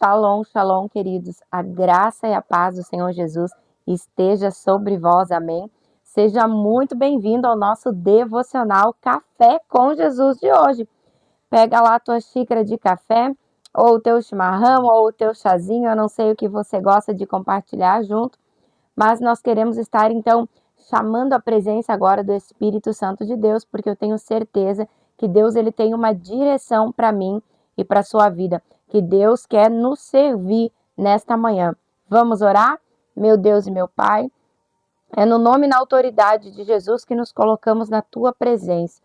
Shalom, shalom, queridos. A graça e a paz do Senhor Jesus esteja sobre vós. Amém. Seja muito bem-vindo ao nosso devocional Café com Jesus de hoje. Pega lá a tua xícara de café, ou o teu chimarrão, ou o teu chazinho. Eu não sei o que você gosta de compartilhar junto, mas nós queremos estar, então, chamando a presença agora do Espírito Santo de Deus, porque eu tenho certeza que Deus ele tem uma direção para mim e para a sua vida, que Deus quer nos servir nesta manhã. Vamos orar? Meu Deus e meu Pai, é no nome e na autoridade de Jesus que nos colocamos na tua presença.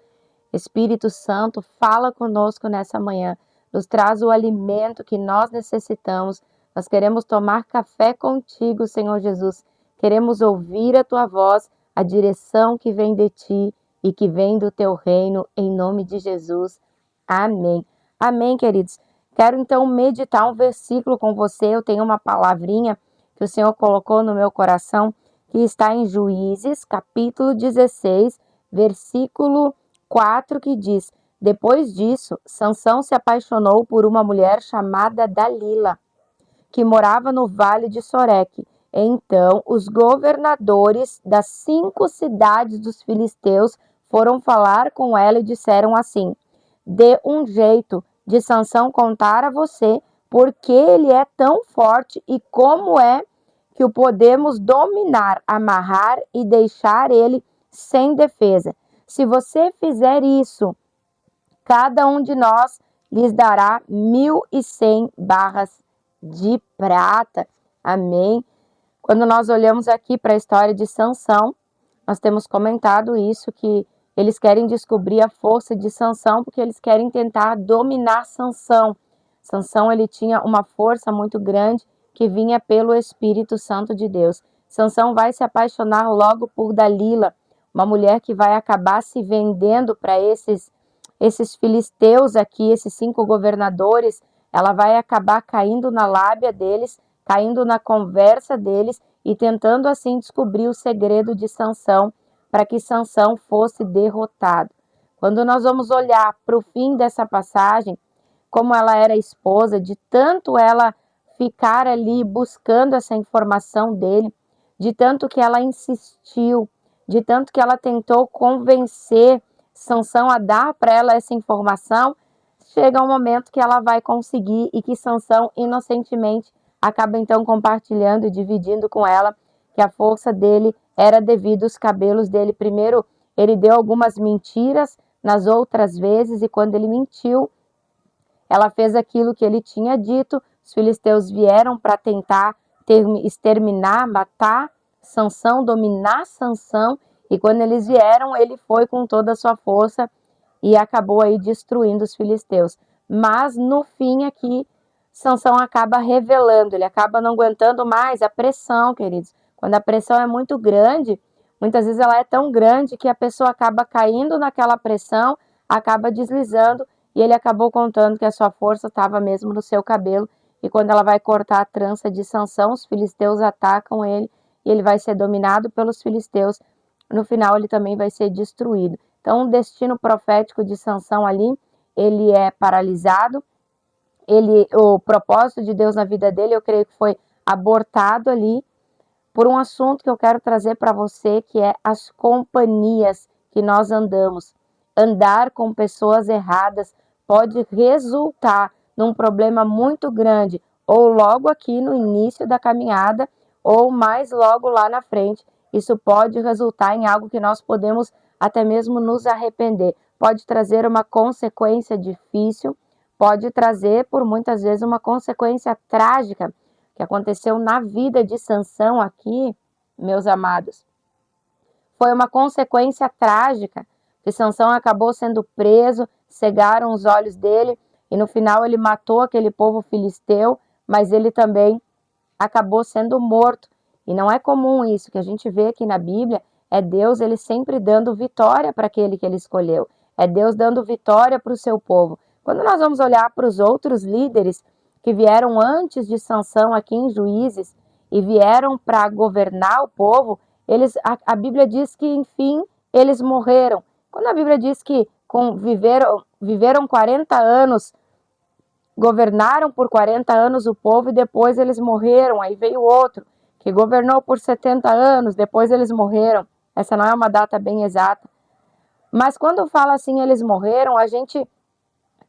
Espírito Santo, fala conosco nessa manhã, nos traz o alimento que nós necessitamos. Nós queremos tomar café contigo, Senhor Jesus. Queremos ouvir a tua voz, a direção que vem de ti e que vem do teu reino, em nome de Jesus. Amém. Amém, queridos. Quero então meditar um versículo com você. Eu tenho uma palavrinha que o Senhor colocou no meu coração, que está em Juízes, capítulo 16, versículo 4, que diz: depois disso, Sansão se apaixonou por uma mulher chamada Dalila, que morava no vale de Soreque. Então, os governadores das 5 cidades dos filisteus foram falar com ela e disseram assim: dê um jeito de Sansão contar a você porque ele é tão forte e como é que o podemos dominar, amarrar e deixar ele sem defesa. Se você fizer isso, cada um de nós lhes dará 1.100 barras de prata. Amém? Quando nós olhamos aqui para a história de Sansão, nós temos comentado isso, que eles querem descobrir a força de Sansão, porque eles querem tentar dominar Sansão. Sansão, ele tinha uma força muito grande que vinha pelo Espírito Santo de Deus. Sansão vai se apaixonar logo por Dalila, uma mulher que vai acabar se vendendo para esses filisteus aqui, esses 5 governadores. Ela vai acabar caindo na lábia deles, caindo na conversa deles e tentando assim descobrir o segredo de Sansão, para que Sansão fosse derrotado. Quando nós vamos olhar para o fim dessa passagem, como ela era esposa, de tanto ela ficar ali buscando essa informação dele, de tanto que ela insistiu, de tanto que ela tentou convencer Sansão a dar para ela essa informação, chega um momento que ela vai conseguir e que Sansão inocentemente acaba então compartilhando e dividindo com ela que a força dele era devido aos cabelos dele. Primeiro, ele deu algumas mentiras, nas outras vezes, e quando ele mentiu, ela fez aquilo que ele tinha dito. Os filisteus vieram para tentar exterminar, matar Sansão, dominar Sansão, e quando eles vieram, ele foi com toda a sua força e acabou aí destruindo os filisteus. Mas no fim aqui, Sansão acaba revelando, ele acaba não aguentando mais a pressão, queridos. Quando a pressão é muito grande, muitas vezes ela é tão grande que a pessoa acaba caindo naquela pressão, acaba deslizando, e ele acabou contando que a sua força estava mesmo no seu cabelo, e quando ela vai cortar a trança de Sansão, os filisteus atacam ele, e ele vai ser dominado pelos filisteus. No final ele também vai ser destruído. Então o destino profético de Sansão ali, ele é paralisado, o propósito de Deus na vida dele, eu creio que foi abortado ali, por um assunto que eu quero trazer para você, que é as companhias que nós andamos. Andar com pessoas erradas pode resultar num problema muito grande, ou logo aqui no início da caminhada, ou mais logo lá na frente. Isso pode resultar em algo que nós podemos até mesmo nos arrepender. Pode trazer uma consequência difícil, pode trazer por muitas vezes uma consequência trágica, que aconteceu na vida de Sansão aqui, meus amados. Foi uma consequência trágica, que Sansão acabou sendo preso, cegaram os olhos dele, e no final ele matou aquele povo filisteu, mas ele também acabou sendo morto. E não é comum isso, que a gente vê aqui na Bíblia, é Deus ele sempre dando vitória para aquele que ele escolheu. É Deus dando vitória para o seu povo. Quando nós vamos olhar para os outros líderes que vieram antes de Sansão aqui em Juízes e vieram para governar o povo, a Bíblia diz que, enfim, eles morreram. Quando a Bíblia diz que viveram 40 anos governaram por 40 anos o povo e depois eles morreram. Aí veio outro que governou por 70 anos, depois eles morreram. Essa não é uma data bem exata. Mas quando fala assim, eles morreram, a gente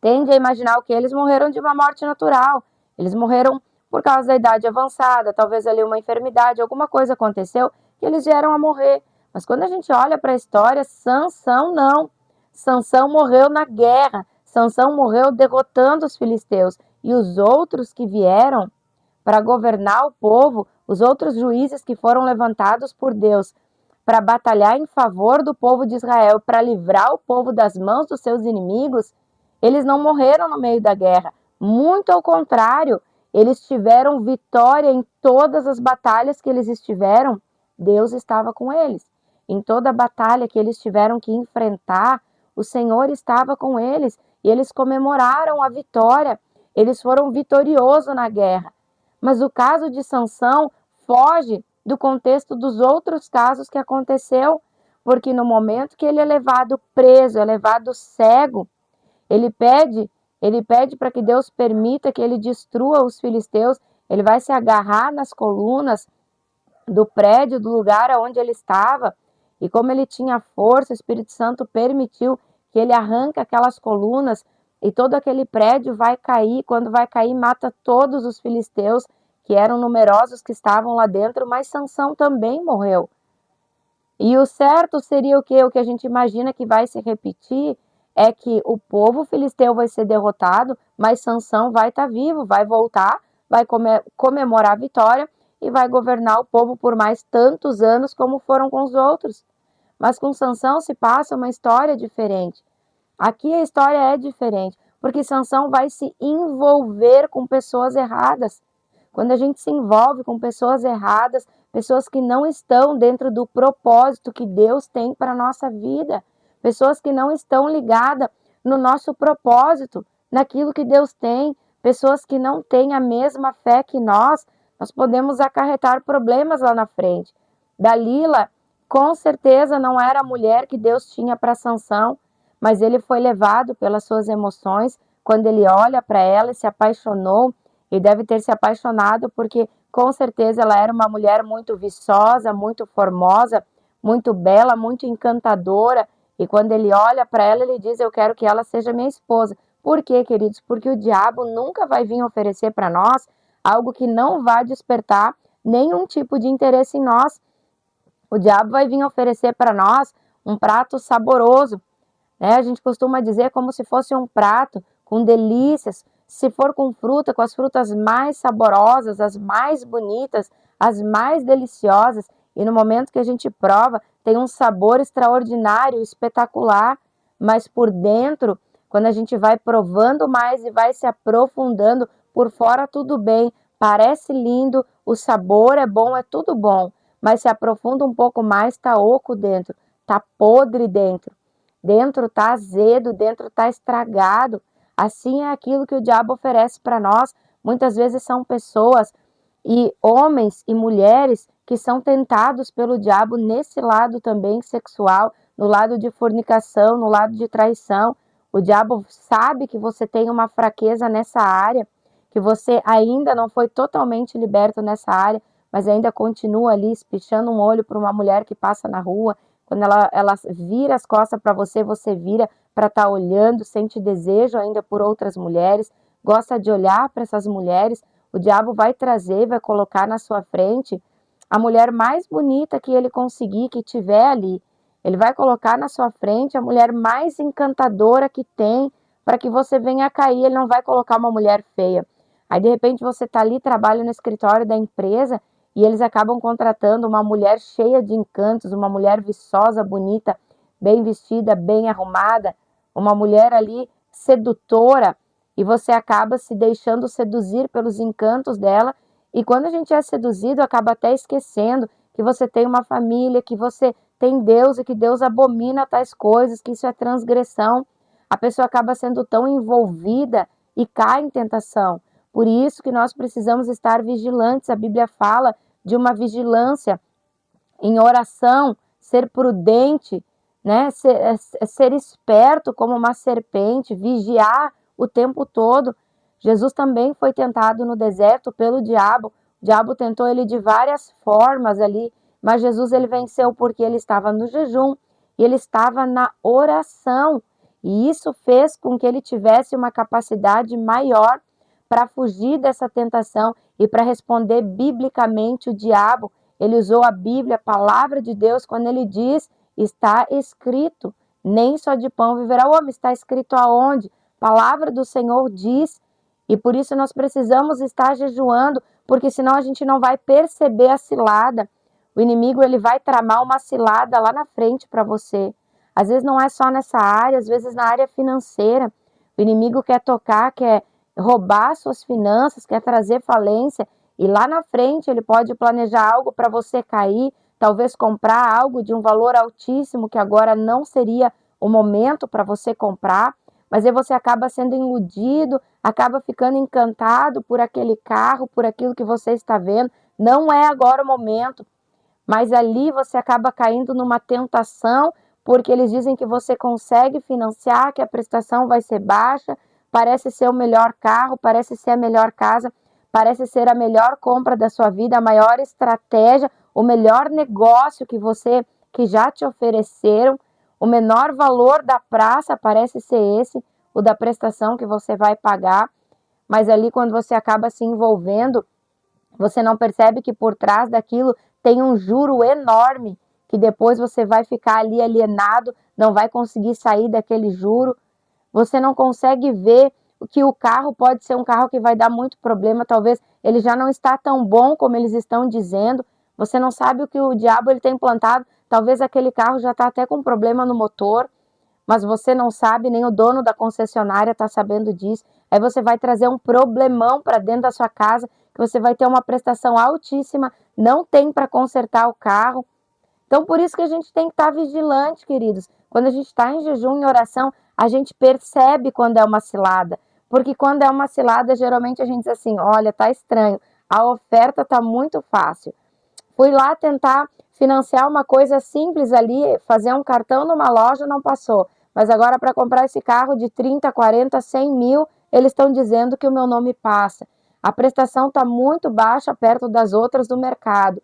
tende a imaginar o que? Eles morreram de uma morte natural. Eles morreram por causa da idade avançada, talvez ali uma enfermidade, alguma coisa aconteceu que eles vieram a morrer. Mas quando a gente olha para a história, Sansão não. Sansão morreu na guerra. Sansão morreu derrotando os filisteus. E os outros que vieram para governar o povo, os outros juízes que foram levantados por Deus para batalhar em favor do povo de Israel, para livrar o povo das mãos dos seus inimigos, eles não morreram no meio da guerra. Muito ao contrário, eles tiveram vitória em todas as batalhas que eles estiveram. Deus estava com eles. Em toda batalha que eles tiveram que enfrentar, o Senhor estava com eles e eles comemoraram a vitória. Eles foram vitoriosos na guerra. Mas o caso de Sansão foge do contexto dos outros casos que aconteceu, porque no momento que ele é levado preso, é levado cego, ele pede para que Deus permita que ele destrua os filisteus, ele vai se agarrar nas colunas do prédio, do lugar onde ele estava, e como ele tinha força, o Espírito Santo permitiu que ele arranque aquelas colunas, e todo aquele prédio vai cair, quando vai cair mata todos os filisteus, que eram numerosos que estavam lá dentro, mas Sansão também morreu. E o certo seria o quê? O que a gente imagina que vai se repetir é que o povo filisteu vai ser derrotado, mas Sansão vai estar vivo, vai voltar, vai comemorar a vitória e vai governar o povo por mais tantos anos como foram com os outros. Mas com Sansão se passa uma história diferente. Aqui a história é diferente, porque Sansão vai se envolver com pessoas erradas. Quando a gente se envolve com pessoas erradas, pessoas que não estão dentro do propósito que Deus tem para a nossa vida, pessoas que não estão ligadas no nosso propósito, naquilo que Deus tem, pessoas que não têm a mesma fé que nós podemos acarretar problemas lá na frente. Dalila, com certeza, não era a mulher que Deus tinha para Sansão, mas ele foi levado pelas suas emoções. Quando ele olha para ela e se apaixonou, ele deve ter se apaixonado porque com certeza ela era uma mulher muito viçosa, muito formosa, muito bela, muito encantadora. E quando ele olha para ela, ele diz: eu quero que ela seja minha esposa. Por quê, queridos? Porque o diabo nunca vai vir oferecer para nós algo que não vai despertar nenhum tipo de interesse em nós. O diabo vai vir oferecer para nós um prato saboroso, né? A gente costuma dizer como se fosse um prato com delícias. Se for com fruta, com as frutas mais saborosas, as mais bonitas, as mais deliciosas. E no momento que a gente prova, tem um sabor extraordinário, espetacular. Mas por dentro, quando a gente vai provando mais e vai se aprofundando, por fora tudo bem, parece lindo, o sabor é bom, é tudo bom. Mas se aprofunda um pouco mais, está oco dentro, está podre dentro. Dentro está azedo, dentro está estragado. Assim é aquilo que o diabo oferece para nós. Muitas vezes são pessoas e homens e mulheres que são tentados pelo diabo nesse lado também sexual, no lado de fornicação, no lado de traição. O diabo sabe que você tem uma fraqueza nessa área, que você ainda não foi totalmente liberto nessa área, mas ainda continua ali espichando um olho para uma mulher que passa na rua. Quando ela vira as costas para você, você vira para estar olhando, sente desejo ainda por outras mulheres, gosta de olhar para essas mulheres. O diabo vai trazer, vai colocar na sua frente a mulher mais bonita que ele conseguir, que tiver ali. Ele vai colocar na sua frente a mulher mais encantadora que tem, para que você venha a cair. Ele não vai colocar uma mulher feia. Aí, de repente, você está ali, trabalha no escritório da empresa, e eles acabam contratando uma mulher cheia de encantos, uma mulher viçosa, bonita, bem vestida, bem arrumada, uma mulher ali sedutora, e você acaba se deixando seduzir pelos encantos dela. E quando a gente é seduzido, acaba até esquecendo que você tem uma família, que você tem Deus e que Deus abomina tais coisas, que isso é transgressão. A pessoa acaba sendo tão envolvida e cai em tentação. Por isso que nós precisamos estar vigilantes. A Bíblia fala de uma vigilância em oração, ser prudente, né? Ser esperto como uma serpente, vigiar o tempo todo. Jesus também foi tentado no deserto pelo diabo. O diabo tentou ele de várias formas ali, mas Jesus ele venceu porque ele estava no jejum e ele estava na oração. E isso fez com que ele tivesse uma capacidade maior para fugir dessa tentação e para responder biblicamente o diabo. Ele usou a Bíblia, a palavra de Deus, quando ele diz, está escrito, nem só de pão viverá o homem. Está escrito aonde? A palavra do Senhor diz. E por isso nós precisamos estar jejuando, porque senão a gente não vai perceber a cilada. O inimigo ele vai tramar uma cilada lá na frente para você. Às vezes não é só nessa área, às vezes na área financeira. O inimigo quer tocar, quer roubar suas finanças, quer trazer falência. E lá na frente ele pode planejar algo para você cair, talvez comprar algo de um valor altíssimo que agora não seria o momento para você comprar. Mas aí você acaba sendo iludido, acaba ficando encantado por aquele carro, por aquilo que você está vendo. Não é agora o momento. Mas ali você acaba caindo numa tentação, porque eles dizem que você consegue financiar, que a prestação vai ser baixa, parece ser o melhor carro, parece ser a melhor casa, parece ser a melhor compra da sua vida, a maior estratégia, o melhor negócio que já te ofereceram, o menor valor da praça parece ser esse, o da prestação que você vai pagar, mas ali quando você acaba se envolvendo, você não percebe que por trás daquilo tem um juro enorme, que depois você vai ficar ali alienado, não vai conseguir sair daquele juro. Você não consegue ver que o carro pode ser um carro que vai dar muito problema, talvez ele já não está tão bom como eles estão dizendo. Você não sabe o que o diabo ele tem implantado, talvez aquele carro já está até com problema no motor, mas você não sabe, nem o dono da concessionária está sabendo disso. Aí você vai trazer um problemão para dentro da sua casa, que você vai ter uma prestação altíssima, não tem para consertar o carro. Então, por isso que a gente tem que estar vigilante, queridos. Quando a gente está em jejum, em oração, a gente percebe quando é uma cilada. Porque quando é uma cilada, geralmente a gente diz assim, olha, tá estranho, a oferta tá muito fácil. Fui lá tentar financiar uma coisa simples ali, fazer um cartão numa loja, não passou. Mas agora para comprar esse carro de 30, 40, 100 mil, eles estão dizendo que o meu nome passa. A prestação está muito baixa perto das outras do mercado.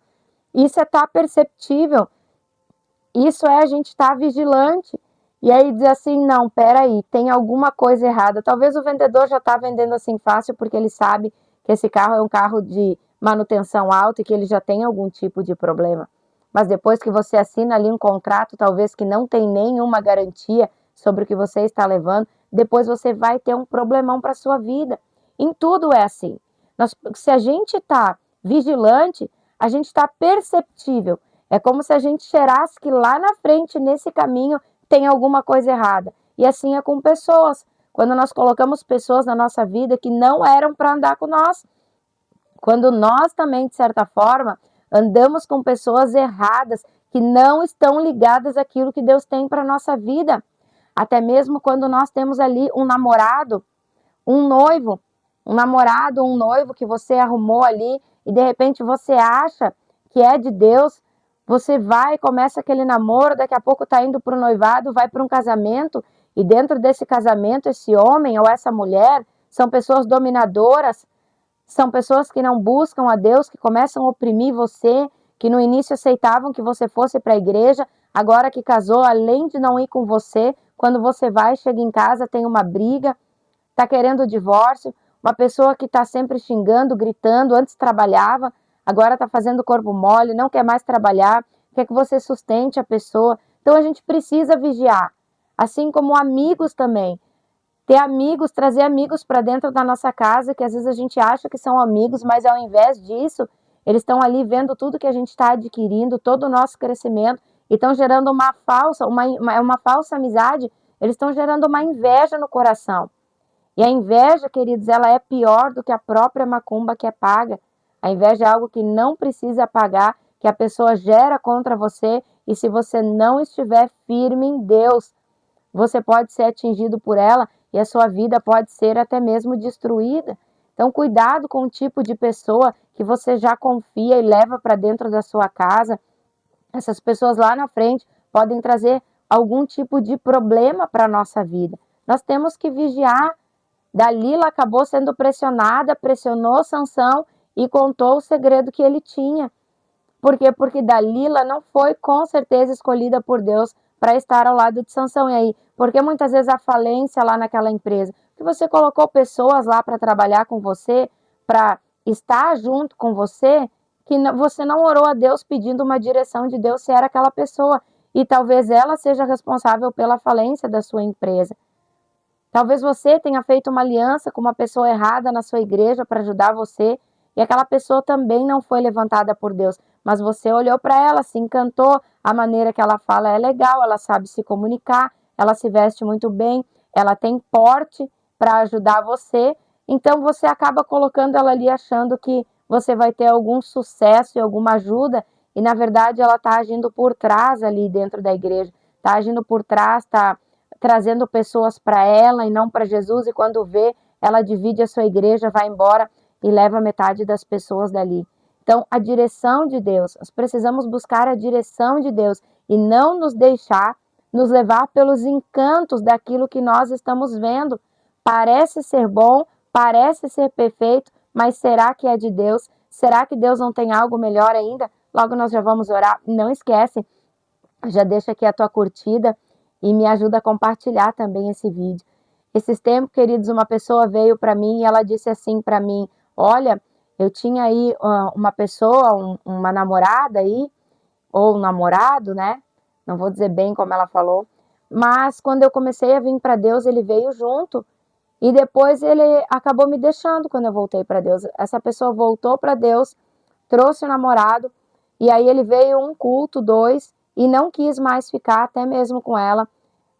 Isso está perceptível. Isso é a gente estar vigilante. E aí diz assim, não, peraí, tem alguma coisa errada. Talvez o vendedor já está vendendo assim fácil porque ele sabe que esse carro é um carro de manutenção alta e que ele já tem algum tipo de problema. Mas depois que você assina ali um contrato, talvez que não tem nenhuma garantia sobre o que você está levando, depois você vai ter um problemão para a sua vida. Em tudo é assim. Se a gente está vigilante, a gente está perceptível. É como se a gente cheirasse que lá na frente, nesse caminho, tem alguma coisa errada. E assim é com pessoas. Quando nós colocamos pessoas na nossa vida que não eram para andar com nós. Quando nós também, de certa forma, andamos com pessoas erradas, que não estão ligadas àquilo que Deus tem para a nossa vida. Até mesmo quando nós temos ali um namorado, um noivo, um namorado, um noivo que você arrumou ali e de repente você acha que é de Deus, você vai, começa aquele namoro, daqui a pouco está indo para o noivado, vai para um casamento e dentro desse casamento esse homem ou essa mulher são pessoas dominadoras, são pessoas que não buscam a Deus, que começam a oprimir você, que no início aceitavam que você fosse para a igreja, agora que casou, além de não ir com você, quando você vai, chega em casa, tem uma briga, está querendo o divórcio, uma pessoa que está sempre xingando, gritando, antes trabalhava, agora está fazendo corpo mole, não quer mais trabalhar, quer que você sustente a pessoa. Então a gente precisa vigiar, assim como amigos também. Ter amigos, trazer amigos para dentro da nossa casa, que às vezes a gente acha que são amigos, mas ao invés disso, eles estão ali vendo tudo que a gente está adquirindo, todo o nosso crescimento, e estão gerando uma falsa amizade, eles estão gerando uma inveja no coração. E a inveja, queridos, ela é pior do que a própria macumba que é paga. A inveja é algo que não precisa pagar, que a pessoa gera contra você, e se você não estiver firme em Deus, você pode ser atingido por ela e a sua vida pode ser até mesmo destruída. Então, cuidado com o tipo de pessoa que você já confia e leva para dentro da sua casa. Essas pessoas lá na frente podem trazer algum tipo de problema para a nossa vida. Nós temos que vigiar. Dalila acabou sendo pressionada, pressionou Sansão e contou o segredo que ele tinha. Por quê? Porque Dalila não foi com certeza escolhida por Deus para estar ao lado de Sansão. E aí, porque muitas vezes a falência lá naquela empresa, que você colocou pessoas lá para trabalhar com você, para estar junto com você, que você não orou a Deus pedindo uma direção de Deus se era aquela pessoa. E talvez ela seja responsável pela falência da sua empresa. Talvez você tenha feito uma aliança com uma pessoa errada na sua igreja para ajudar você, e aquela pessoa também não foi levantada por Deus, mas você olhou para ela, se encantou, a maneira que ela fala é legal, ela sabe se comunicar, ela se veste muito bem, ela tem porte para ajudar você, então você acaba colocando ela ali achando que você vai ter algum sucesso e alguma ajuda, e na verdade ela está agindo por trás ali dentro da igreja, está agindo por trás, está trazendo pessoas para ela e não para Jesus, e quando vê, ela divide a sua igreja, vai embora e leva metade das pessoas dali. Então, a direção de Deus, nós precisamos buscar a direção de Deus e não nos deixar nos levar pelos encantos daquilo que nós estamos vendo. Parece ser bom, parece ser perfeito, mas será que é de Deus? Será que Deus não tem algo melhor ainda? Logo nós já vamos orar. Não esquece, já deixa aqui a tua curtida e me ajuda a compartilhar também esse vídeo. Esses tempos, queridos, uma pessoa veio para mim e ela disse assim para mim: olha, eu tinha aí uma pessoa, uma namorada aí, ou um namorado, né? Não vou dizer bem como ela falou, mas quando eu comecei a vir para Deus, ele veio junto e depois ele acabou me deixando quando eu voltei para Deus. Essa pessoa voltou para Deus, trouxe o namorado e aí ele veio um culto, dois, e não quis mais ficar até mesmo com ela,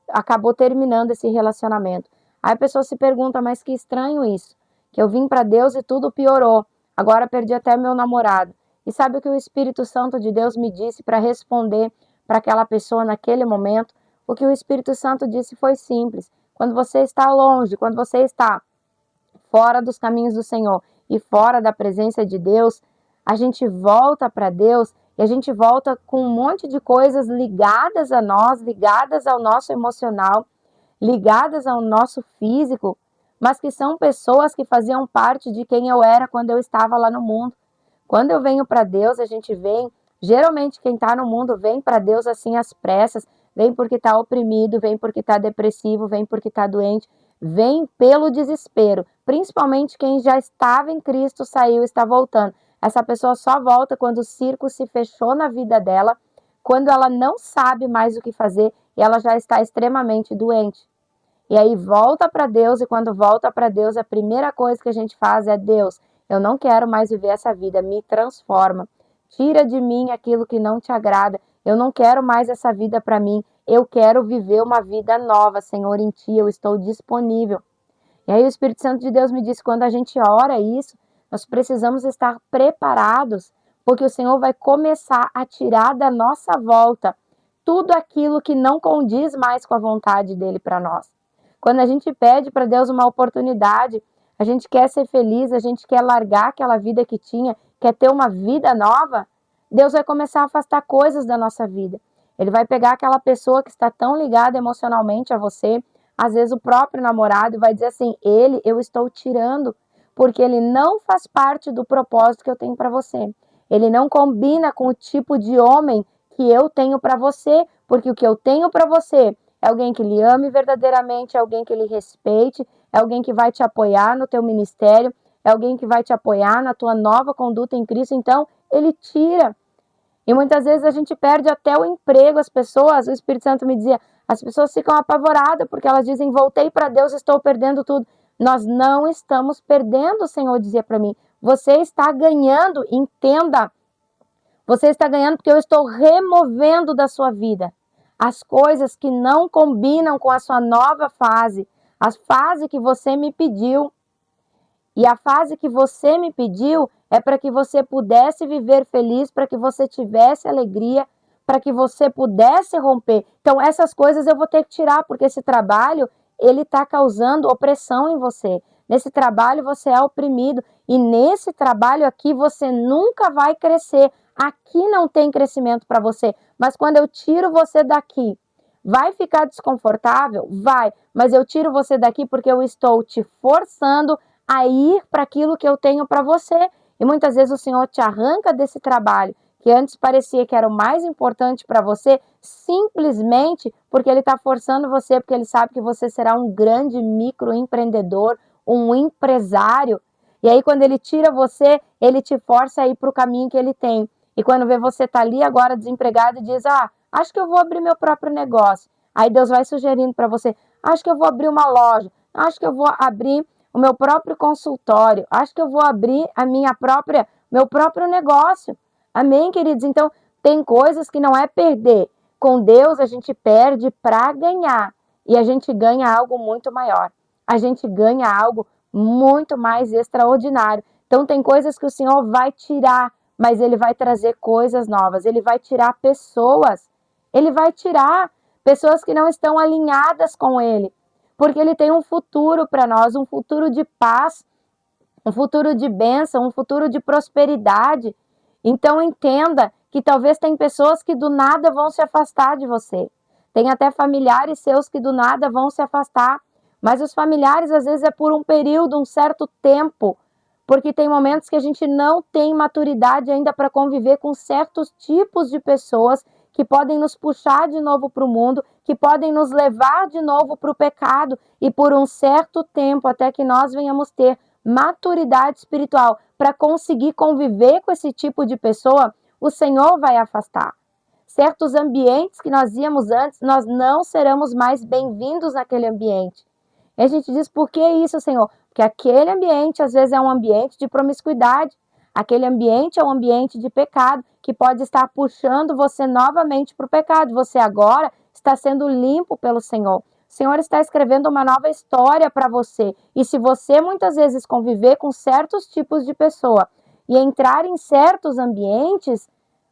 acabou terminando esse relacionamento. Aí a pessoa se pergunta, mas que estranho isso, que eu vim para Deus e tudo piorou, agora perdi até meu namorado. E sabe o que o Espírito Santo de Deus me disse para responder para aquela pessoa naquele momento? O que o Espírito Santo disse foi simples: quando você está longe, quando você está fora dos caminhos do Senhor e fora da presença de Deus, a gente volta para Deus e a gente volta com um monte de coisas ligadas a nós, ligadas ao nosso emocional, ligadas ao nosso físico, mas que são pessoas que faziam parte de quem eu era quando eu estava lá no mundo. Quando eu venho para Deus, a gente vem, geralmente quem está no mundo vem para Deus assim às pressas, vem porque está oprimido, vem porque está depressivo, vem porque está doente, vem pelo desespero. Principalmente quem já estava em Cristo, saiu e está voltando. Essa pessoa só volta quando o circo se fechou na vida dela, quando ela não sabe mais o que fazer e ela já está extremamente doente. E aí volta para Deus, e quando volta para Deus, a primeira coisa que a gente faz é: Deus, eu não quero mais viver essa vida, me transforma. Tira de mim aquilo que não te agrada. Eu não quero mais essa vida para mim. Eu quero viver uma vida nova, Senhor, em Ti, eu estou disponível. E aí o Espírito Santo de Deus me disse, quando a gente ora isso, nós precisamos estar preparados, porque o Senhor vai começar a tirar da nossa volta tudo aquilo que não condiz mais com a vontade dele para nós. Quando a gente pede para Deus uma oportunidade, a gente quer ser feliz, a gente quer largar aquela vida que tinha, quer ter uma vida nova, Deus vai começar a afastar coisas da nossa vida. Ele vai pegar aquela pessoa que está tão ligada emocionalmente a você, às vezes o próprio namorado, e vai dizer assim: ele eu estou tirando, porque ele não faz parte do propósito que eu tenho para você. Ele não combina com o tipo de homem que eu tenho para você, porque o que eu tenho para você é alguém que lhe ame verdadeiramente, é alguém que lhe respeite, é alguém que vai te apoiar no teu ministério, é alguém que vai te apoiar na tua nova conduta em Cristo. Então, ele tira. E muitas vezes a gente perde até o emprego, as pessoas, o Espírito Santo me dizia, as pessoas ficam apavoradas porque elas dizem: voltei para Deus, estou perdendo tudo. Nós não estamos perdendo, o Senhor dizia para mim. Você está ganhando, entenda. Você está ganhando porque eu estou removendo da sua vida as coisas que não combinam com a sua nova fase, a fase que você me pediu. E a fase que você me pediu é para que você pudesse viver feliz, para que você tivesse alegria, para que você pudesse romper. Então essas coisas eu vou ter que tirar, porque esse trabalho, ele está causando opressão em você. Nesse trabalho você é oprimido e nesse trabalho aqui você nunca vai crescer. Aqui não tem crescimento para você, mas quando eu tiro você daqui, Vai ficar desconfortável? Vai, mas eu tiro você daqui porque eu estou te forçando a ir para aquilo que eu tenho para você. E muitas vezes o Senhor te arranca desse trabalho que antes parecia que era o mais importante para você, simplesmente porque Ele está forçando você, porque Ele sabe que você será um grande microempreendedor, um empresário. E aí quando Ele tira você, Ele te força a ir para o caminho que Ele tem. E quando vê você tá ali agora desempregado e diz, acho que eu vou abrir meu próprio negócio. Aí Deus vai sugerindo para você, acho que eu vou abrir uma loja, acho que eu vou abrir o meu próprio consultório, acho que eu vou abrir meu próprio negócio. Amém, queridos? Então, tem coisas que não é perder. Com Deus, a gente perde para ganhar. E a gente ganha algo muito maior. A gente ganha algo muito mais extraordinário. Então, tem coisas que o Senhor vai tirar, mas Ele vai trazer coisas novas. Ele vai tirar pessoas. Ele vai tirar pessoas que não estão alinhadas com Ele. Porque Ele tem um futuro para nós, um futuro de paz, um futuro de bênção, um futuro de prosperidade. Então entenda que talvez tem pessoas que do nada vão se afastar de você. Tem até familiares seus que do nada vão se afastar. Mas os familiares às vezes é por um período, um certo tempo. Porque tem momentos que a gente não tem maturidade ainda para conviver com certos tipos de pessoas que podem nos puxar de novo para o mundo, que podem nos levar de novo para o pecado. E por um certo tempo, até que nós venhamos ter maturidade espiritual para conseguir conviver com esse tipo de pessoa, o Senhor vai afastar. Certos ambientes que nós íamos antes, nós não seremos mais bem-vindos naquele ambiente. E a gente diz, por que isso, Senhor? Porque aquele ambiente, às vezes, é um ambiente de promiscuidade. Aquele ambiente é um ambiente de pecado, que pode estar puxando você novamente para o pecado. Você agora está sendo limpo pelo Senhor. O Senhor está escrevendo uma nova história para você. E se você muitas vezes conviver com certos tipos de pessoa e entrar em certos ambientes,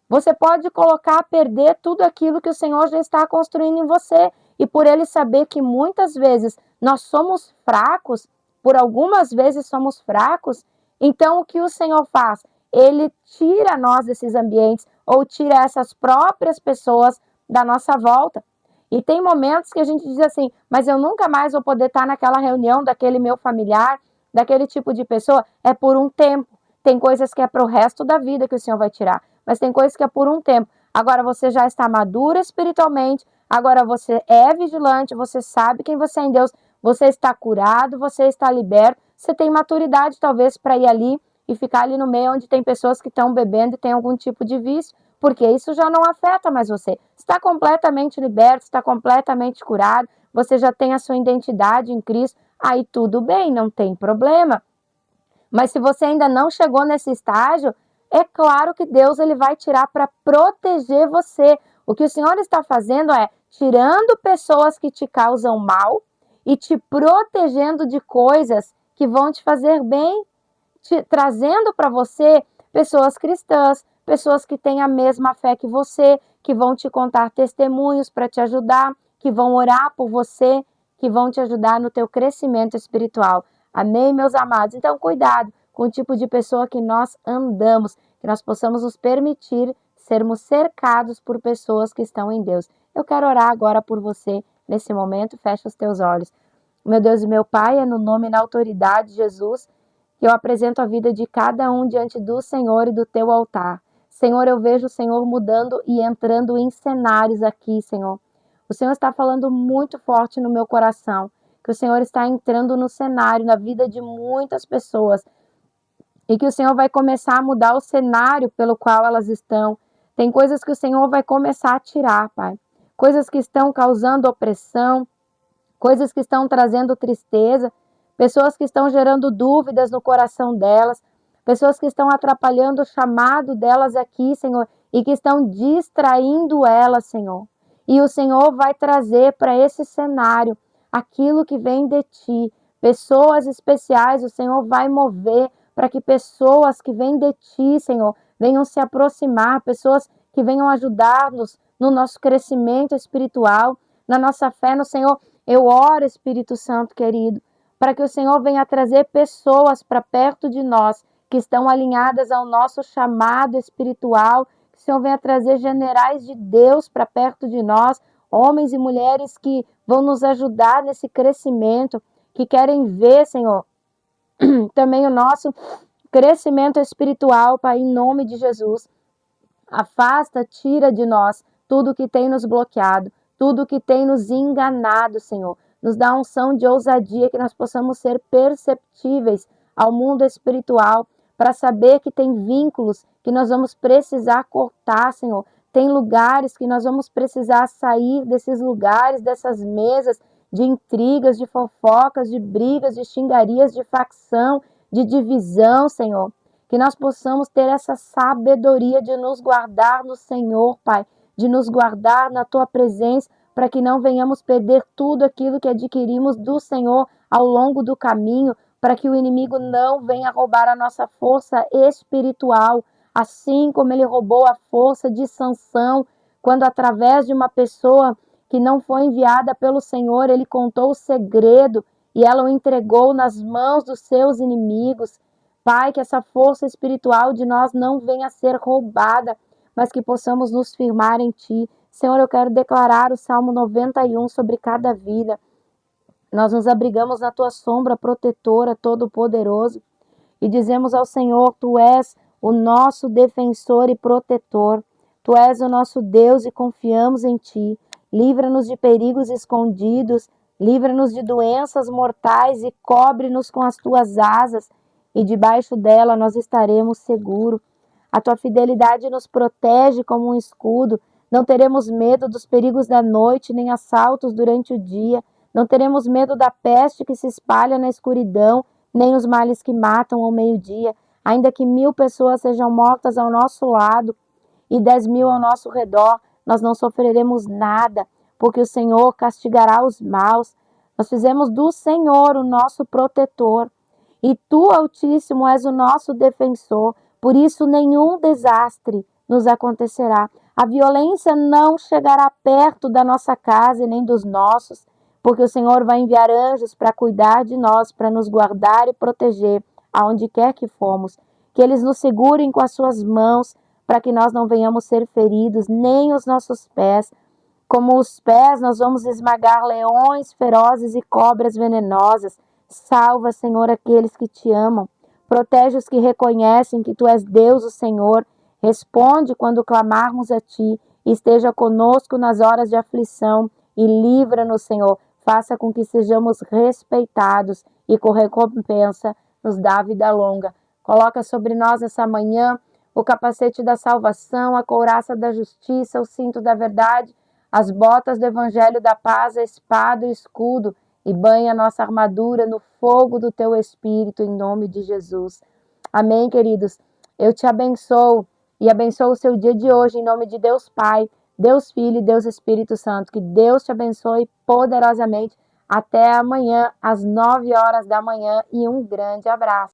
você pode colocar a perder tudo aquilo que o Senhor já está construindo em você. E por Ele saber que muitas vezes nós somos fracos, por algumas vezes somos fracos, então o que o Senhor faz? Ele tira nós desses ambientes ou tira essas próprias pessoas da nossa volta. E tem momentos que a gente diz assim, mas eu nunca mais vou poder estar naquela reunião daquele meu familiar, daquele tipo de pessoa. É por um tempo. Tem coisas que é para o resto da vida que o Senhor vai tirar, mas tem coisas que é por um tempo. Agora você já está madura espiritualmente, agora você é vigilante, você sabe quem você é em Deus, você está curado, você está liberto, você tem maturidade talvez para ir ali e ficar ali no meio onde tem pessoas que estão bebendo e tem algum tipo de vício, porque isso já não afeta mais você. Está completamente liberto, está completamente curado, você já tem a sua identidade em Cristo, aí tudo bem, não tem problema. Mas se você ainda não chegou nesse estágio, é claro que Deus ele vai tirar para proteger você. O que o Senhor está fazendo é tirando pessoas que te causam mal e te protegendo de coisas que vão te fazer bem, trazendo para você pessoas cristãs, pessoas que têm a mesma fé que você, que vão te contar testemunhos para te ajudar, que vão orar por você, que vão te ajudar no teu crescimento espiritual. Amém, meus amados? Então, cuidado com o tipo de pessoa que nós andamos, que nós possamos nos permitir sermos cercados por pessoas que estão em Deus. Eu quero orar agora por você nesse momento. Fecha os teus olhos. Meu Deus e meu Pai, é no nome e na autoridade de Jesus que eu apresento a vida de cada um diante do Senhor e do teu altar. Senhor, eu vejo o Senhor mudando e entrando em cenários aqui, Senhor. O Senhor está falando muito forte no meu coração, que o Senhor está entrando no cenário, na vida de muitas pessoas, e que o Senhor vai começar a mudar o cenário pelo qual elas estão. Tem coisas que o Senhor vai começar a tirar, Pai. Coisas que estão causando opressão, coisas que estão trazendo tristeza, pessoas que estão gerando dúvidas no coração delas, pessoas que estão atrapalhando o chamado delas aqui, Senhor, e que estão distraindo elas, Senhor. E o Senhor vai trazer para esse cenário aquilo que vem de ti. Pessoas especiais, o Senhor vai mover para que pessoas que vêm de ti, Senhor, venham se aproximar, pessoas que venham ajudar-nos no nosso crescimento espiritual, na nossa fé no Senhor. Eu oro, Espírito Santo querido, para que o Senhor venha trazer pessoas para perto de nós, que estão alinhadas ao nosso chamado espiritual, que o Senhor venha trazer generais de Deus para perto de nós, homens e mulheres que vão nos ajudar nesse crescimento, que querem ver, Senhor, também o nosso crescimento espiritual, Pai, em nome de Jesus. Afasta, tira de nós tudo que tem nos bloqueado, tudo que tem nos enganado, Senhor. Nos dá unção de ousadia, que nós possamos ser perceptíveis ao mundo espiritual, para saber que tem vínculos que nós vamos precisar cortar, Senhor. Tem lugares que nós vamos precisar sair desses lugares, dessas mesas de intrigas, de fofocas, de brigas, de xingarias, de facção, de divisão, Senhor. Que nós possamos ter essa sabedoria de nos guardar no Senhor, Pai, de nos guardar na Tua presença, para que não venhamos perder tudo aquilo que adquirimos do Senhor ao longo do caminho, para que o inimigo não venha roubar a nossa força espiritual, assim como ele roubou a força de Sansão, quando através de uma pessoa que não foi enviada pelo Senhor, ele contou o segredo e ela o entregou nas mãos dos seus inimigos. Pai, que essa força espiritual de nós não venha a ser roubada, mas que possamos nos firmar em Ti. Senhor, eu quero declarar o Salmo 91 sobre cada vida. Nós nos abrigamos na Tua sombra protetora, Todo-Poderoso, e dizemos ao Senhor: Tu és o nosso defensor e protetor. Tu és o nosso Deus e confiamos em Ti. Livra-nos de perigos escondidos, livra-nos de doenças mortais e cobre-nos com as Tuas asas, e debaixo dela nós estaremos seguros. A Tua fidelidade nos protege como um escudo. Não teremos medo dos perigos da noite, nem assaltos durante o dia. Não teremos medo da peste que se espalha na escuridão, nem os males que matam ao meio-dia. Ainda que 1000 pessoas sejam mortas ao nosso lado e 10.000 ao nosso redor, nós não sofreremos nada, porque o Senhor castigará os maus. Nós fizemos do Senhor o nosso protetor. E Tu, Altíssimo, és o nosso defensor, por isso nenhum desastre nos acontecerá. A violência não chegará perto da nossa casa e nem dos nossos, porque o Senhor vai enviar anjos para cuidar de nós, para nos guardar e proteger aonde quer que formos. Que eles nos segurem com as suas mãos, para que nós não venhamos ser feridos, nem os nossos pés. Como os pés, nós vamos esmagar leões ferozes e cobras venenosas. Salva, Senhor, aqueles que Te amam. Protege os que reconhecem que Tu és Deus, o Senhor. Responde quando clamarmos a Ti. Esteja conosco nas horas de aflição e livra-nos, Senhor. Faça com que sejamos respeitados e com recompensa nos dá vida longa. Coloca sobre nós essa manhã o capacete da salvação, a couraça da justiça, o cinto da verdade, as botas do evangelho da paz, a espada e o escudo, e banha a nossa armadura no fogo do Teu Espírito, em nome de Jesus. Amém, queridos? Eu te abençoo e abençoo o seu dia de hoje, em nome de Deus Pai, Deus Filho e Deus Espírito Santo. Que Deus te abençoe poderosamente. Até amanhã, às 9 horas da manhã, e um grande abraço.